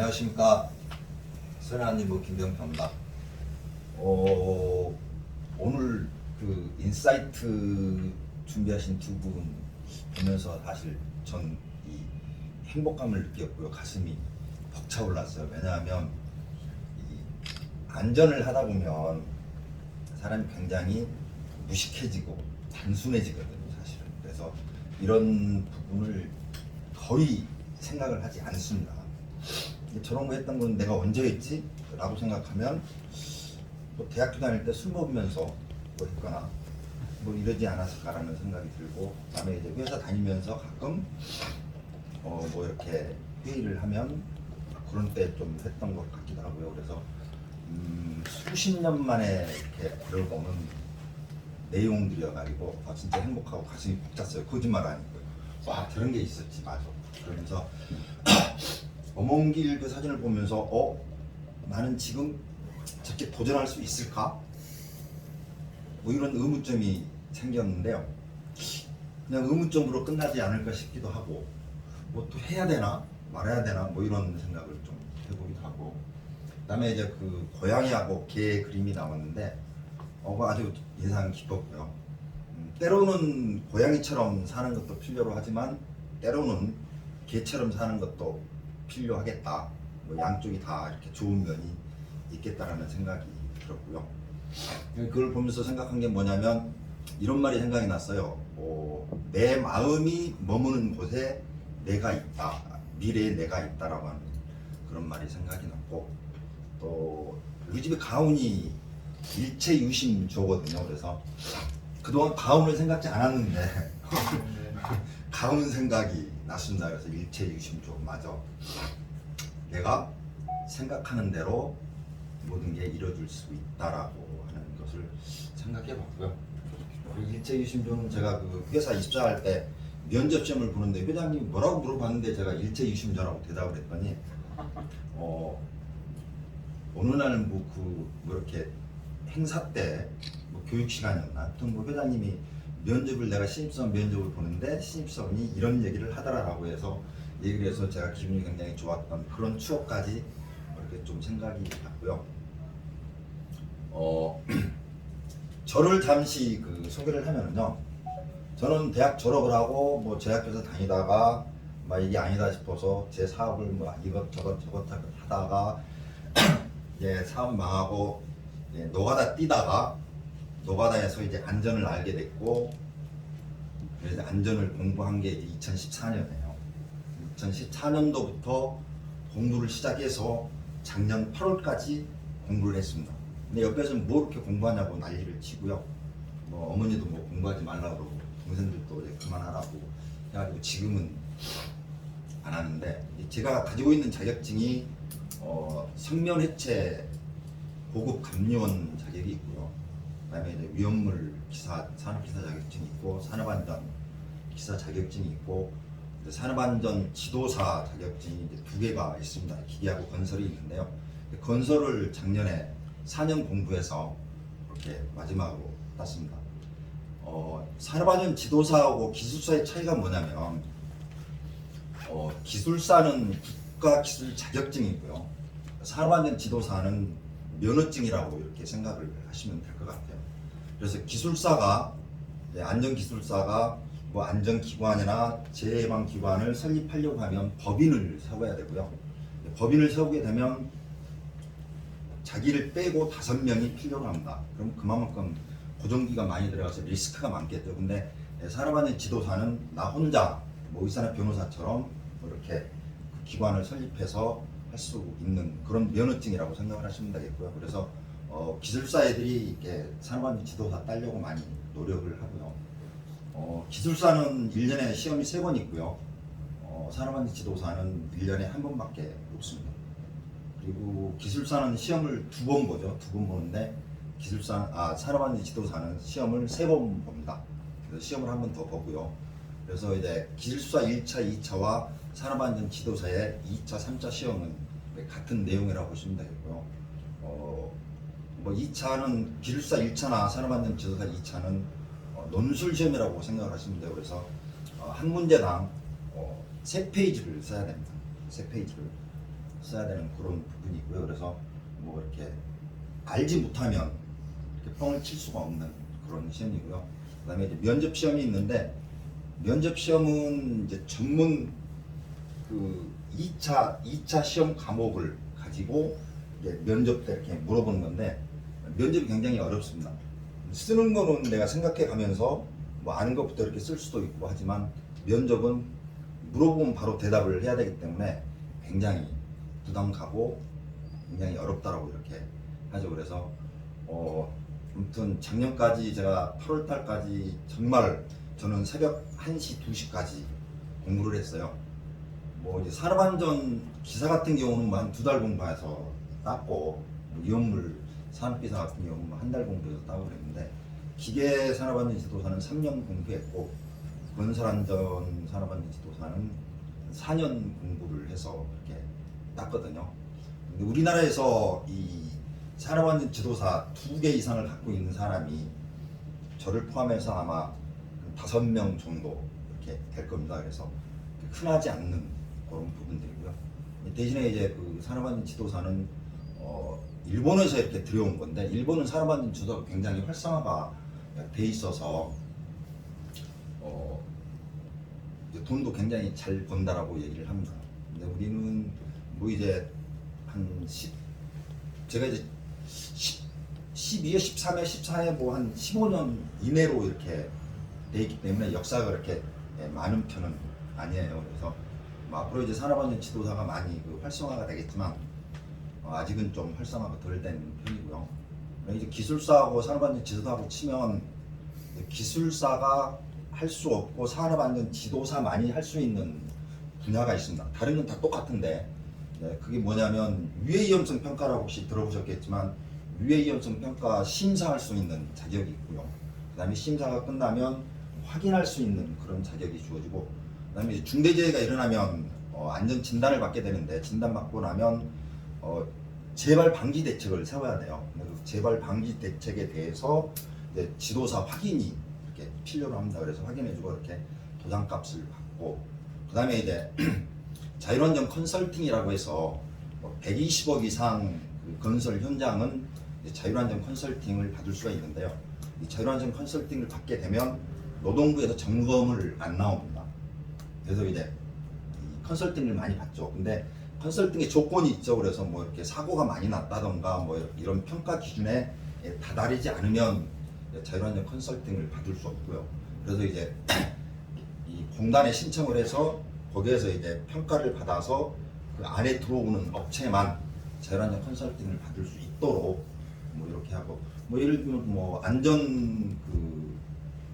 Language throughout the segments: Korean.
안녕하십니까. 선한님부 김병표입니다. 오늘 그 인사이트 준비하신 두 분 보면서 사실 전 이 행복감을 느꼈고요. 가슴이 벅차올랐어요. 왜냐하면 이 안전을 하다 보면 사람이 굉장히 무식해지고 단순해지거든요, 사실은. 그래서 이런 부분을 거의 생각을 하지 않습니다. 저런 거 했던 건 내가 언제 했지? 라고 생각하면 뭐 대학교 다닐 때 술 먹으면서 뭐 했거나 뭐 이러지 않았을까라는 생각이 들고, 그다음에 이제 회사 다니면서 가끔 뭐 이렇게 회의를 하면 그런 때 좀 했던 것 같기도 하고요. 그래서 수십 년 만에 이렇게 들어보는 내용들이어가지고 진짜 행복하고 가슴이 벅찼어요. 거짓말 아니고요. 와, 저런 게 있었지, 맞아. 그러면서 어몽길 그 사진을 보면서 나는 지금 저렇게 도전할 수 있을까? 뭐 이런 의문점이 생겼는데요. 그냥 의문점으로 끝나지 않을까 싶기도 하고, 뭐 또 해야 되나 말아야 되나 뭐 이런 생각을 좀 해보기도 하고, 그다음에 이제 그 고양이하고 개 그림이 나왔는데 아주 인상 깊었고요. 때로는 고양이처럼 사는 것도 필요로 하지만 때로는 개처럼 사는 것도 필요하겠다. 뭐 양쪽이 다 이렇게 좋은 면이 있겠다라는 생각이 들었고요. 그걸 보면서 생각한 게 뭐냐면 이런 말이 생각이 났어요. 내 마음이 머무는 곳에 내가 있다. 미래에 내가 있다라고 하는 그런 말이 생각이 났고, 또 우리 집에 가훈이 일체유심조거든요. 그래서 그동안 가훈을 생각지 않았는데 가훈 생각이 났습니다. 그래서 일체유심조, 맞아. 내가 생각하는 대로 모든 게 이루어질 수 있다라고 하는 것을 생각해 봤고요. 일체유심조는 제가 그 회사 입사할 때 면접 시험을 보는데 회장님이 뭐라고 물어봤는데 제가 일체유심조라고 대답을 했더니 어느 날 뭐 이렇게 행사 때 뭐 교육 시간이었나, 하여튼 뭐 회장님이 면접을, 내가 신입사원 면접을 보는데 신입사원이 이런 얘기를 하더라라고 해서 얘기를 해서 제가 기분이 굉장히 좋았던 그런 추억까지 이렇게 좀 생각이 났고요. 저를 잠시 그 소개를 하면은요, 저는 대학 졸업을 하고 뭐 제약회사 다니다가 막 이게 아니다 싶어서 제 사업을 뭐 이것저것 하다가 이제 사업 망하고 노가다 뛰다가 노가다에서 이제 안전을 알게 됐고, 그래서 안전을 공부한 게 2014년이에요. 2014년도부터 공부를 시작해서 작년 8월까지 공부를 했습니다. 근데 옆에서는 뭐 이렇게 공부하냐고 난리를 치고요. 뭐 어머니도 뭐 공부하지 말라고 그러고 동생들도 이제 그만하라고 해가지고 지금은 안 하는데, 제가 가지고 있는 자격증이 성면해체 고급 감리원 자격이 있고요. 그다음에 이제 위험물 기사, 산업기사 자격증이 있고, 산업안전 기사 자격증이 있고, 산업안전 지도사 자격증이 이제 2개가 있습니다. 기계하고 건설이 있는데요. 건설을 작년에 4년 공부해서 이렇게 마지막으로 땄습니다. 산업안전 지도사하고 기술사의 차이가 뭐냐면, 기술사는 국가기술 자격증이고요. 산업안전 지도사는 면허증이라고 이렇게 생각을 하시면 될 것 같아요. 그래서 기술사가, 안전기술사가 뭐 안전기관이나 재해예방기관을 설립하려고 하면 법인을 세워야 되고요. 법인을 세우게 되면 자기를 빼고 5명이 필요로 합니다. 그럼 그만큼 고정비가 많이 들어가서 리스크가 많겠죠. 근데 산업안전 지도사는 나 혼자 뭐 의사나 변호사처럼 뭐 이렇게 그 기관을 설립해서 할 수 있는 그런 면허증이라고 생각을 하시면 되겠고요. 그래서 기술사 애들이 이렇게 산업안전 지도사 따려고 많이 노력을 하고요. 기술사는 1년에 시험이 3번 있고요. 산업안전 지도사는 1년에 1번밖에 없습니다. 그리고 기술사는 시험을 2번 보죠. 2번 보는데 산업안전 지도사는 시험을 3번 봅니다. 그래서 시험을 1번 더 보고요. 그래서 이제 기술사 1차, 2차와 산업안전 지도사의 2차, 3차 시험은 같은 내용이라고 보시면 되겠고요. 뭐 2차는 기술사 1차나 산업안전 지도사 2차는 논술 시험이라고 생각을 하시면 돼요. 그래서 한 문제당 3페이지를 써야 됩니다. 3페이지를. 써야 되는 그런 부분이 있고요. 그래서 뭐 이렇게 알지 못하면 이렇게 뻥을 칠 수가 없는 그런 시험이고요. 그다음에 이제 면접 시험이 있는데 면접 시험은 이제 전문 그 2차 시험 과목을 가지고 이제 면접 때 이렇게 물어보는 건데 면접이 굉장히 어렵습니다. 쓰는 거는 내가 생각해 가면서 뭐 아는 것부터 이렇게 쓸 수도 있고 하지만 면접은 물어보면 바로 대답을 해야 되기 때문에 굉장히 부담 가고 굉장히 어렵다라고 이렇게 하죠. 그래서 아무튼 작년까지 제가 8월 달까지 정말 저는 새벽 1시, 2시까지 공부를 했어요. 뭐 이제 산업안전 기사 같은 경우는 뭐 한 2달 공부해서 땄고 뭐 이온물 산업기사 같은 경우는 뭐 1달 공부해서 따고 그랬는데 기계 산업안전 지도사는 3년 공부했고 건설안전 산업안전 지도사는 4년 공부를 해서 이렇게 땄거든요. 근데 우리나라에서 이 산업안전 지도사 2개 이상을 갖고 있는 사람이 저를 포함해서 아마 5명 정도 이렇게 될 겁니다. 그래서 흔하지 않는 그런 부분들이고요. 대신에 이제 그 산업안전 지도사는 일본에서 이렇게 들여온 건데 일본은 산업안전 지도가 굉장히 활성화가 돼 있어서 이제 돈도 굉장히 잘 번다라고 얘기를 합니다. 근데 우리는 뭐 이제 한 10, 제가 이제 12회, 13회, 14회 뭐 한 15년 이내로 이렇게 돼 있기 때문에 역사가 그렇게 많은 편은 아니에요. 그래서 뭐 앞으로 이제 산업안전 지도사가 많이 그 활성화가 되겠지만 아직은 좀 활성화가 덜 된 편이고요. 이제 기술사하고 산업안전 지도사하고 치면 기술사가 할 수 없고 산업안전 지도사만이 할 수 있는 분야가 있습니다. 다른 건 다 똑같은데 그게 뭐냐면 유해위험성 평가라고 혹시 들어보셨겠지만 유해위험성 평가 심사할 수 있는 자격이 있고요. 그 다음에 심사가 끝나면 확인할 수 있는 그런 자격이 주어지고 그 다음에 이제 중대재해가 일어나면 안전 진단을 받게 되는데 진단 받고 나면 재발 방지 대책을 세워야 돼요. 그 재발 방지 대책에 대해서 이제 지도사 확인이 이렇게 필요로 합니다. 그래서 확인해주고 이렇게 도장값을 받고 그 다음에 이제 자율안전 컨설팅이라고 해서 120억 이상 그 건설 현장은 자율안전 컨설팅을 받을 수가 있는데요. 이 자율안전 컨설팅을 받게 되면 노동부에서 점검을 안 나옵니다. 그래서 이제 이 컨설팅을 많이 받죠. 근데 컨설팅의 조건이 있죠. 그래서 뭐 이렇게 사고가 많이 났다던가 뭐 이런 평가 기준에 다다르지 않으면 자율안전 컨설팅을 받을 수 없고요. 그래서 이제 이 공단에 신청을 해서 거기에서 이제 평가를 받아서 그 안에 들어오는 업체만 자율안전 컨설팅을 받을 수 있도록 뭐 이렇게 하고 뭐 예를 들면 뭐 안전 그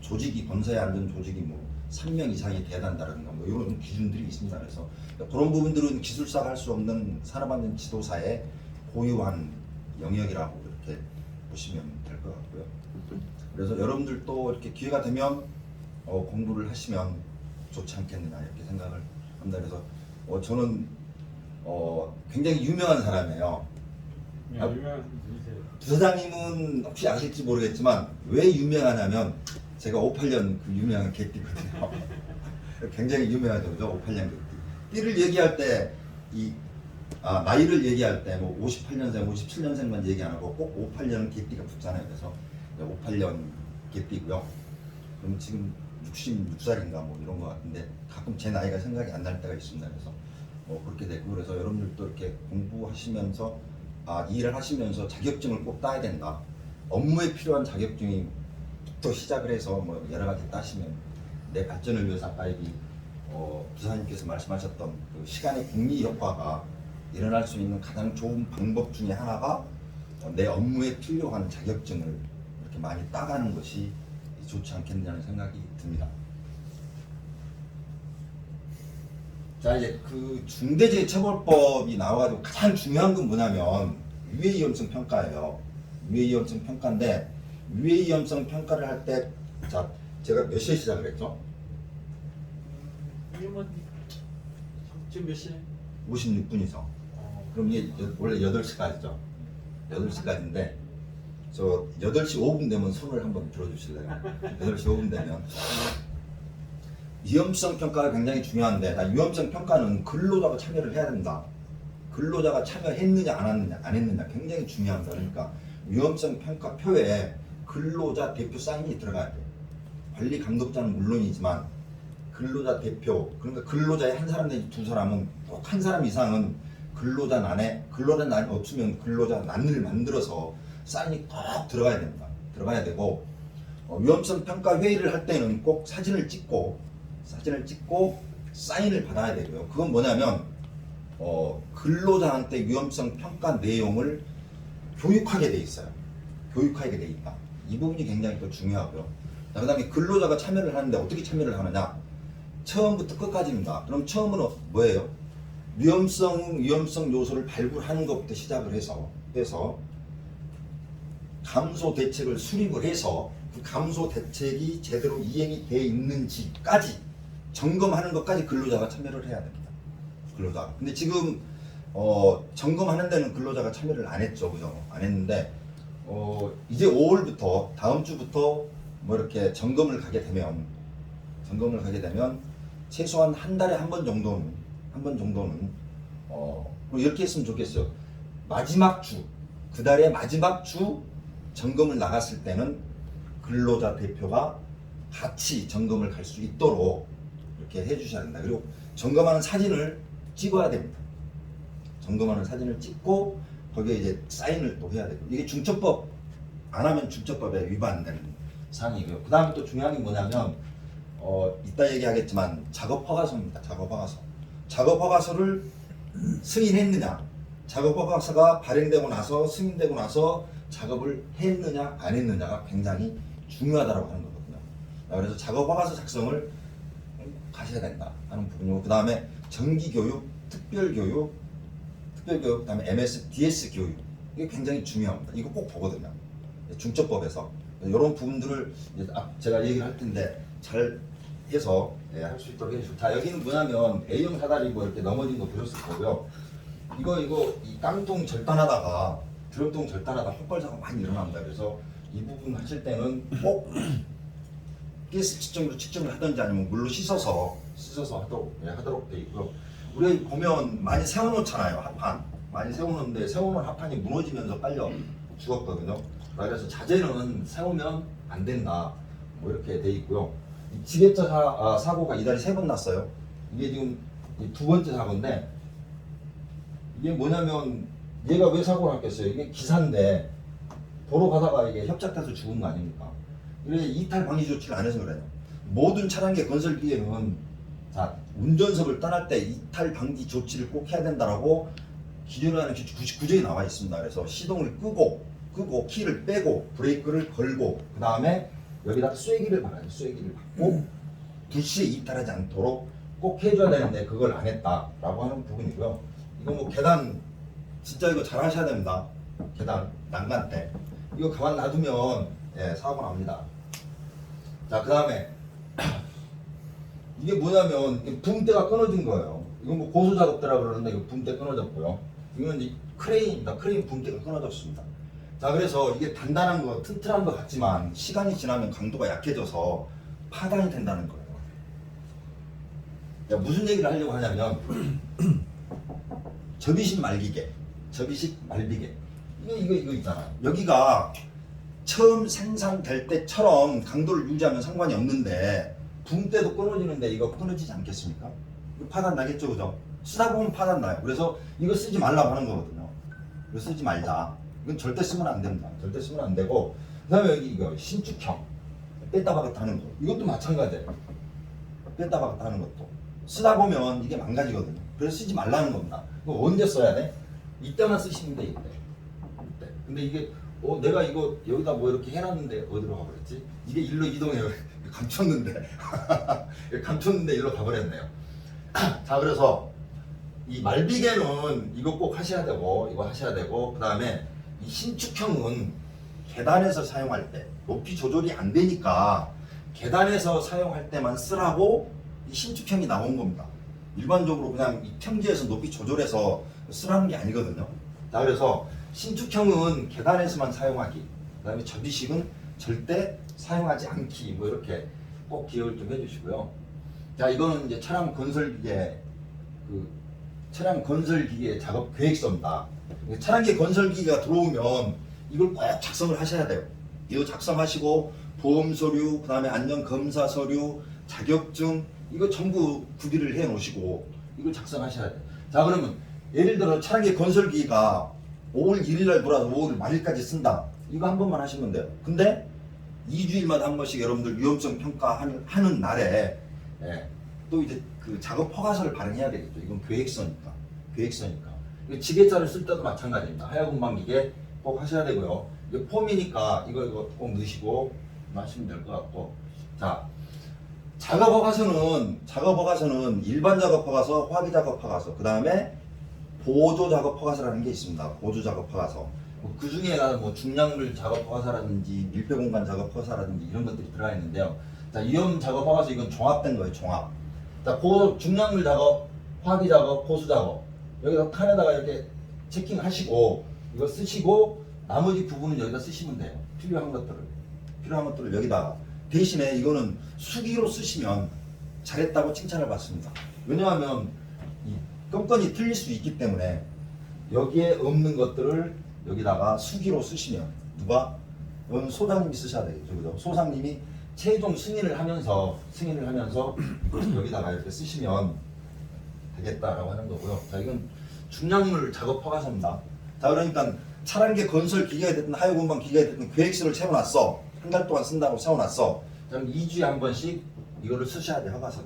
조직이 건설의 안전 조직이 뭐 3명 이상이 돼야 한다든가 뭐 이런 기준들이 있습니다. 그래서 그런 부분들은 기술사가 할 수 없는 산업안전 지도사의 고유한 영역이라고 이렇게 보시면 될 것 같고요. 그래서 여러분들도 이렇게 기회가 되면 공부를 하시면 좋지 않겠느냐 이렇게 생각을 합니다. 그래서 저는 굉장히 유명한 사람이에요. 네, 유명한 분이세요. 부사장님은 혹시 아실지 모르겠지만 왜 유명하냐면 제가 58년 그 유명한 개띠거든요. 굉장히 유명하죠, 그죠? 58년 개띠. 띠를 얘기할 때 나이를 얘기할 때 뭐 58년생, 57년생만 얘기 안 하고 꼭 58년 개띠가 붙잖아요. 그래서 58년 개띠고요. 그럼 지금 66살인가 뭐 이런 것 같은데 가끔 제 나이가 생각이 안 날 때가 있습니다. 그래서 그렇게 됐고 그래서 여러분들도 이렇게 공부하시면서 일을 하시면서 자격증을 꼭 따야 된다. 업무에 필요한 자격증부터 시작을 해서 뭐 여러 가지 따시면 내 발전을 위해서 아까 여기 부사님께서 말씀하셨던 그 시간의 공리 효과가 일어날 수 있는 가장 좋은 방법 중에 하나가 내 업무에 필요한 자격증을 이렇게 많이 따가는 것이 좋지 않겠느냐는 생각이 듭니다. 자 이제 그 중대재해처벌법이 나와가지고 가장 중요한 건 뭐냐면 유해위험성 평가예요. 유해위험성 평가인데 유해위험성 평가를 할 때 자 제가 몇 시에 시작을 했죠? 이게 뭐 지금 몇 시네? 56분이죠. 그럼 이게 원래 8시까지죠. 8시까지인데 저 8시 5분 되면 손을 한번 들어주실래요? 8시 5분 되면 위험성 평가가 굉장히 중요한데 위험성 평가는 근로자가 참여를 해야 된다. 근로자가 참여했느냐 안 했느냐 굉장히 중요합니다. 그러니까 위험성 평가표에 근로자 대표 사인이 들어가야 돼요. 관리 감독자는 물론이지만 근로자 대표, 그러니까 근로자의 한 사람 내지 두 사람은 꼭 한 사람 이상은 근로자 난이 없으면 근로자 난을 만들어서 사인이 꼭 들어가야 됩니다. 들어가야 되고 위험성 평가 회의를 할 때는 꼭 사진을 찍고 사인을 받아야 되고요. 그건 뭐냐면 근로자한테 위험성 평가 내용을 교육하게 돼 있어요. 교육하게 돼 있다. 이 부분이 굉장히 또 중요하고요. 그 다음에 근로자가 참여를 하는데 어떻게 참여를 하느냐? 처음부터 끝까지입니다. 그럼 처음은 뭐예요? 위험성 요소를 발굴하는 것부터 시작을 해서 감소 대책을 수립을 해서 그 감소 대책이 제대로 이행이 돼 있는지까지 점검하는 것까지 근로자가 참여를 해야 됩니다. 근로자. 근데 지금 점검하는 데는 근로자가 참여를 안 했죠, 그죠? 안 했는데 이제 5월부터 다음 주부터 뭐 이렇게 점검을 가게 되면 최소한 한 달에 한 번 정도는 이렇게 했으면 좋겠어요. 마지막 주, 그 달의 마지막 주 점검을 나갔을 때는 근로자 대표가 같이 점검을 갈 수 있도록 이렇게 해주셔야 된다. 그리고 점검하는 사진을 찍어야 됩니다. 점검하는 사진을 찍고 거기에 이제 사인을 또 해야 되고, 이게 중처법 안 하면 중처법에 위반되는 사항이고요. 그 다음에 또 중요한 게 뭐냐면 이따 얘기하겠지만 작업허가서입니다. 작업허가서를 승인했느냐, 작업허가서가 발행되고 나서 승인되고 나서 작업을 했느냐 안 했느냐가 굉장히 중요하다고 하는 거거든요. 그래서 작업허가서 작성을 하셔야 된다 하는 부분이고, 그 다음에 정기교육, 특별교육, 그 다음에 MS, DS 교육, 이게 굉장히 중요합니다. 이거 꼭 보거든요. 중처법에서 이런 부분들을 제가 얘기를 할 텐데 잘 해서 할 수 있도록 해주시고, 자 여기는 뭐냐면 A형 사다리 뭐 이렇게 넘어진 거 보셨을 거고요. 이거 이 깡통 절단하다가 드럼통 절단하다 헛발사가 많이 일어납니다. 그래서 이 부분 하실 때는 꼭 가스 측정기로 측정을 하든지 아니면 물로 씻어서 하도록 돼 있고요. 우리 보면 많이 세워놓잖아요. 합판 많이 세워놓는데 세워놓은 합판이 무너지면서 빨려 죽었거든요. 그래서 자재는 세우면 안 된다 뭐 이렇게 돼 있고요. 이 지게차 사고가 이달에 3번 났어요. 이게 지금 두 번째 사고인데, 이게 뭐냐면 얘가 왜 사고를 났겠어요? 이게 기사인데 도로 가다가 이게 협착돼서 죽은 거 아닙니까? 이래 이탈 방지 조치를 안 해서 그래요. 모든 차량의 건설기에는 운전석을 떠날 때 이탈 방지 조치를 꼭 해야 된다라고 기준하는 99조에 나와 있습니다. 그래서 시동을 끄고 키를 빼고 브레이크를 걸고 그 다음에 여기다가 쐐기를 박아요. 쐐기를 박고 불시에 이탈하지 않도록 꼭 해줘야 되는데 그걸 안 했다라고 하는 부분이고요. 이거 뭐 계단 진짜 이거 잘 하셔야 됩니다. 계단 난간 때 이거 가만 놔두면 사고 납니다. 자, 그 다음에 이게 뭐냐면 붐대가 끊어진 거예요. 이건 뭐 고소 작업대라고 그러는데 이거 붐대 끊어졌고요. 이건 이제 크레인입니다. 크레인 붐대가 끊어졌습니다. 자, 그래서 이게 단단한 거, 튼튼한 것 같지만 시간이 지나면 강도가 약해져서 파단이 된다는 거예요. 야, 무슨 얘기를 하려고 하냐면 접이식 말비계 이거 있잖아요. 여기가 처음 생산될 때처럼 강도를 유지하면 상관이 없는데 붐대도 끊어지는데 이거 끊어지지 않겠습니까? 이거 파단 나겠죠, 그죠? 쓰다 보면 파단 나요. 그래서 이거 쓰지 말라고 하는 거거든요. 이거 쓰지 말자. 이건 절대 쓰면 안 됩니다. 절대 쓰면 안 되고, 그 다음에 여기 이거 신축형 뺐다 박았다 하는 거, 이것도 마찬가지예요. 뺐다 박았다 하는 것도 쓰다 보면 이게 망가지거든요. 그래서 쓰지 말라는 겁니다. 이거 언제 써야 돼? 이때만 쓰시면 돼, 이때. 근데 이게 내가 이거 여기다 뭐 이렇게 해놨는데 어디로 가버렸지? 이게 일로 이동해요. 감췄는데 일로 가버렸네요. 자, 그래서 이 말비계는 이거 꼭 하셔야 되고, 그 다음에 이 신축형은 계단에서 사용할 때 높이 조절이 안 되니까 계단에서 사용할 때만 쓰라고 이 신축형이 나온 겁니다. 일반적으로 그냥 이 평지에서 높이 조절해서 쓰라는 게 아니거든요. 자, 그래서 신축형은 계단에서만 사용하기, 그 다음에 접이식은 절대 사용하지 않기, 뭐 이렇게 꼭 기억을 좀 해주시고요. 자, 이거는 이제 차량 건설기계 차량 건설 기계 작업 계획서입니다. 차량계 건설 기계가 들어오면 이걸 꼭 작성을 하셔야 돼요. 이거 작성하시고 보험 서류, 그다음에 안전 검사 서류, 자격증 이거 전부 구비를 해 놓으시고 이걸 작성하셔야 돼요. 자, 그러면 예를 들어 차량계 건설 기계가 5월 1일 날 돌아서 5월 말일까지 쓴다. 이거 한 번만 하시면 돼요. 근데 2주일마다 한 번씩 여러분들 위험성 평가하는 날에 또 이제 그 작업 허가서를 발행해야 되겠죠. 이건 계획서니까. 이거 지게차를 쓸 때도 마찬가지입니다. 하야금방 기계 꼭 하셔야 되고요. 이거 폼이니까 이거 꼭 넣으시고 하시면 될 것 같고. 자, 작업 허가서는 일반 작업 허가서, 화기 작업 허가서, 그 다음에 보조 작업 허가서라는 게 있습니다. 보조 작업 허가서. 그 중에 뭐 중량물 작업 허가서라든지 밀폐 공간 작업 허가서라든지 이런 것들이 들어가 있는데요. 자, 위험 작업 허가서 이건 종합된 거예요. 종합. 자, 중량물 작업, 화기 작업, 호수 작업. 여기서 칸에다가 이렇게 체킹하시고 이거 쓰시고 나머지 부분은 여기다 쓰시면 돼요. 필요한 것들을 여기다가. 대신에 이거는 수기로 쓰시면 잘했다고 칭찬을 받습니다. 왜냐하면 이 건건이 틀릴 수 있기 때문에 여기에 없는 것들을 여기다가 수기로 쓰시면 누가? 이건 소장님이 쓰셔야 되겠죠. 그죠? 소장님이 최종 승인을 하면서 이걸 여기다가 이렇게 쓰시면 되겠다라고 하는 거고요. 자, 이건 중량물 작업 허가서입니다. 자, 그러니까 차량계 건설 기계가 됐든 하유공방 기계가 됐든 계획서를 세워놨어. 한 달 동안 쓴다고 세워놨어. 그럼 2주에 한 번씩 이거를 쓰셔야 돼. 허가서.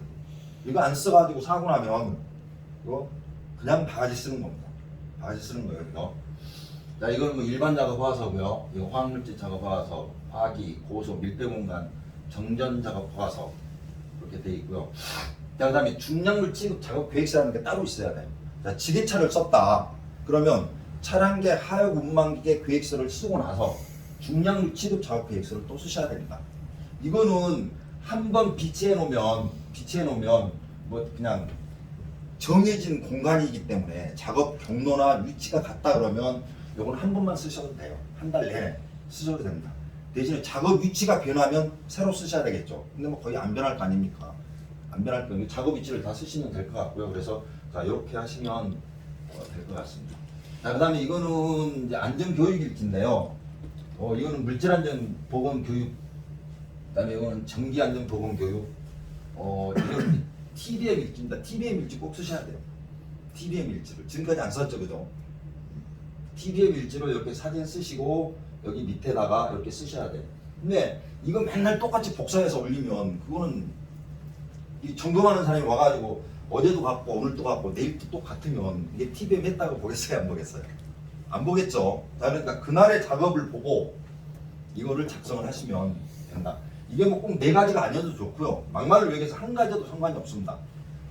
이거 안 써가지고 사고 나면 이거 그냥 바가지 쓰는 겁니다. 바가지 쓰는 거예요. 이거. 자, 이건 뭐 일반 작업 허가서고요. 이거 화학물질 작업 허가서, 화기, 고소, 밀폐 공간, 정전 작업 허가서 이렇게 돼 있고요. 자, 그다음에 중량물 취급 작업 계획서라는 게 따로 있어야 돼요. 자, 지게차를 썼다. 그러면 차량계 하역 운반기계 계획서를 쓰고 나서 중량물 취급 작업 계획서를 또 쓰셔야 됩니다. 이거는 한번 비치해 놓으면 뭐 그냥 정해진 공간이기 때문에 작업 경로나 위치가 같다 그러면 요건 한 번만 쓰셔도 돼요. 한 달 내내 쓰셔도 됩니다. 대신에 작업 위치가 변하면 새로 쓰셔야 되겠죠. 근데 뭐 거의 안 변할 거 아닙니까? 안 변할 거예요. 작업 위치를 다 쓰시면 될 것 같고요. 그래서 자, 이렇게 하시면 될 것 같습니다. 자, 그다음에 이거는 이제 안전교육일지인데요. 이거는 물질안전보건교육, 그다음에 이거는 전기안전보건교육, 이런 TBM 일지입니다. TBM 일지 꼭 쓰셔야 돼요. TBM 일지를 지금까지 안 썼죠, 그죠? TBM 일지로 이렇게 사진 쓰시고 여기 밑에다가 이렇게 쓰셔야 돼요. 근데 이거 맨날 똑같이 복사해서 올리면 그거는 이 점검하는 사람이 와가지고 어제도 갖고 오늘도 갖고 내일도 똑같으면 이게 TBM 했다고 보겠어요, 안 보겠어요? 안 보겠죠. 자, 그러니까 그날의 작업을 보고 이거를 작성을 하시면 된다. 이게 뭐 꼭 네 가지가 아니어도 좋고요. 막말을 얘기해서 한 가지도 상관이 없습니다.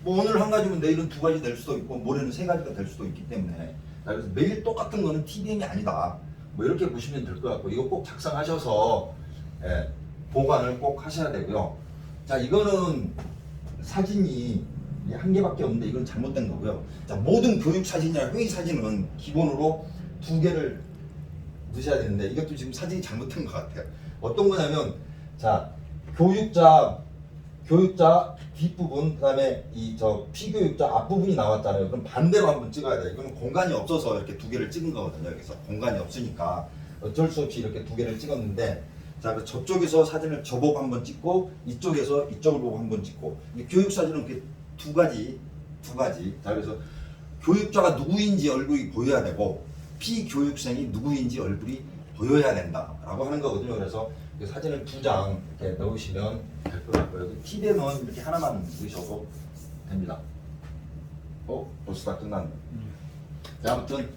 뭐 오늘 한 가지면 내일은 두 가지 될 수도 있고 모레는 세 가지가 될 수도 있기 때문에, 자, 그래서 매일 똑같은 거는 TBM이 아니다. 뭐 이렇게 보시면 될 것 같고, 이거 꼭 작성하셔서 보관을 꼭 하셔야 되고요. 자, 이거는 사진이 한 개밖에 없는데 이건 잘못된 거고요. 자, 모든 교육 사진이나 회의 사진은 기본으로 2개를 넣으셔야 되는데 이것도 지금 사진이 잘못된 것 같아요. 어떤 거냐면, 자, 교육자 뒷부분, 그다음에 피교육자 앞부분이 나왔잖아요. 그럼 반대로 한번 찍어야 돼요. 이거는 공간이 없어서 이렇게 2개를 찍은 거거든요. 그래서 공간이 없으니까 어쩔 수 없이 이렇게 2개를 찍었는데, 자, 그래서 저쪽에서 사진을 저보고 한번 찍고 이쪽에서 이쪽을 보고 한번 찍고, 교육 사진은 이렇게 두 가지. 자, 그래서 교육자가 누구인지 얼굴이 보여야 되고 피교육생이 누구인지 얼굴이 보여야 된다라고 하는 거거든요. 그래서 그 사진을 2장 이렇게 넣으시면 될 것 같고요. TV는 이렇게 하나만 넣으셔도 됩니다. 벌써 다 끝났네. 자, 아무튼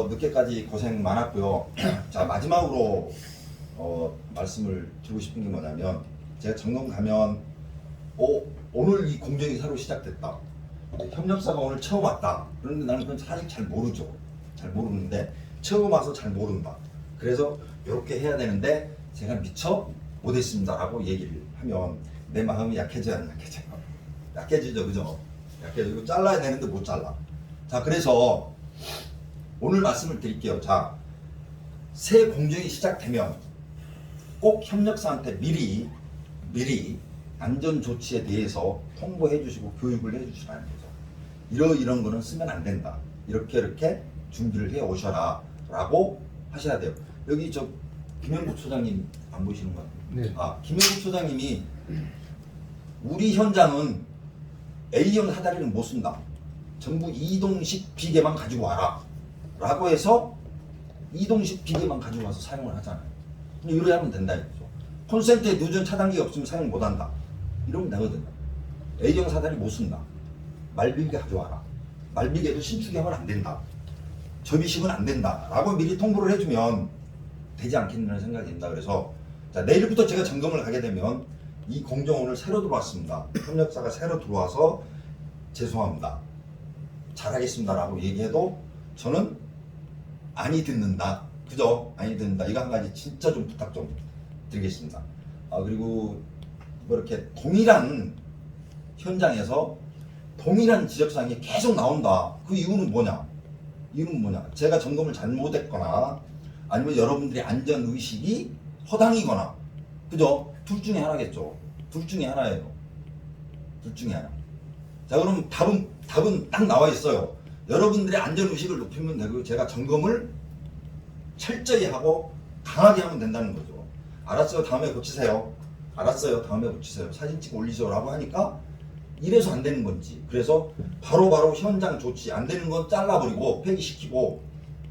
늦게까지 고생 많았고요. 자, 마지막으로 말씀을 드리고 싶은 게 뭐냐면, 제가 점검 가면 오늘 이 공정이 새로 시작됐다. 협력사가 오늘 처음 왔다. 그런데 나는 그건 사실 잘 모르죠. 잘 모르는데 처음 와서 잘 모른다. 그래서 이렇게 해야 되는데 제가 미처 못했습니다라고 얘기를 하면 내 마음이 약해져요, 안 약해져요? 약해지죠, 그죠? 약해지고 이거 잘라야 되는데 못 잘라. 자, 그래서 오늘 말씀을 드릴게요. 자, 새 공정이 시작되면 꼭 협력사한테 미리 안전 조치에 대해서 통보해 주시고 교육을 해 주시라는 거죠. 이런 거는 쓰면 안 된다. 이렇게 준비를 해 오셔라 라고 하셔야 돼요. 여기 저 김영국 소장님 안 보이시는 것 같아요. 네. 아, 김영국 소장님이 우리 현장은 A형 사다리는 못 쓴다. 전부 이동식 비계만 가지고 와라 라고 해서 이동식 비계만 가지고 와서 사용을 하잖아요. 이렇게 하면 된다 이거죠. 콘센트에 누전 차단기가 없으면 사용 못 한다. 이러면 되거든요. A형 사다리 못 쓴다. 말비계 가져와라. 말비계도 신축하면 안 된다. 접이식은 안 된다. 라고 미리 통보를 해주면 되지 않겠느냐는 생각이 든다. 그래서 자, 내일부터 제가 점검을 가게 되면 이 공정 오늘 새로 들어왔습니다. 협력사가 새로 들어와서 죄송합니다. 잘하겠습니다. 라고 얘기해도 저는 아니 듣는다. 그죠? 아니 듣는다. 이거 한 가지 진짜 좀 부탁 좀 드리겠습니다. 그리고 뭐 이렇게 동일한 현장에서 동일한 지적사항이 계속 나온다. 그 이유는 뭐냐? 이유는 뭐냐? 제가 점검을 잘못했거나 아니면 여러분들의 안전의식이 허당이거나 그죠? 둘 중에 하나겠죠. 둘 중에 하나예요. 둘 중에 하나. 자, 그럼 답은 딱 나와 있어요. 여러분들의 안전의식을 높이면 되고 제가 점검을 철저히 하고 강하게 하면 된다는 거죠. 알았어요. 다음에 고치세요. 알았어요. 다음에 고치세요. 사진 찍어 올리죠. 라고 하니까 이래서 안 되는 건지. 그래서 바로바로 현장 조치 안 되는 건 잘라버리고 폐기시키고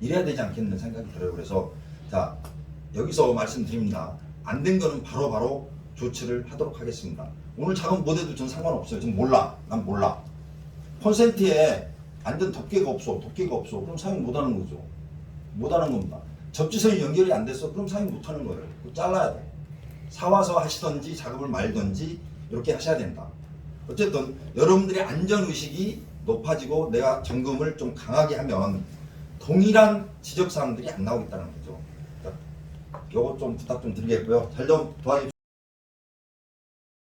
이래야 되지 않겠는 생각이 들어요. 그래서 자, 여기서 말씀드립니다. 안 된 거는 바로바로 조치를 하도록 하겠습니다. 오늘 작업 못해도 전 상관없어요. 지금 몰라. 난 몰라. 콘센트에 안전 덮개가 없어. 그럼 사용 못하는 거죠. 못하는 겁니다. 접지선이 연결이 안 돼서 그럼 사용 못하는 거예요. 그거 잘라야 돼. 사와서 하시던지 작업을 말던지 이렇게 하셔야 된다. 어쨌든 여러분들의 안전의식이 높아지고 내가 점검을 좀 강하게 하면 동일한 지적사항들이 안 나오겠다는 거죠. 요거 좀 부탁 좀 드리겠고요. 잘 좀 도와주십시오.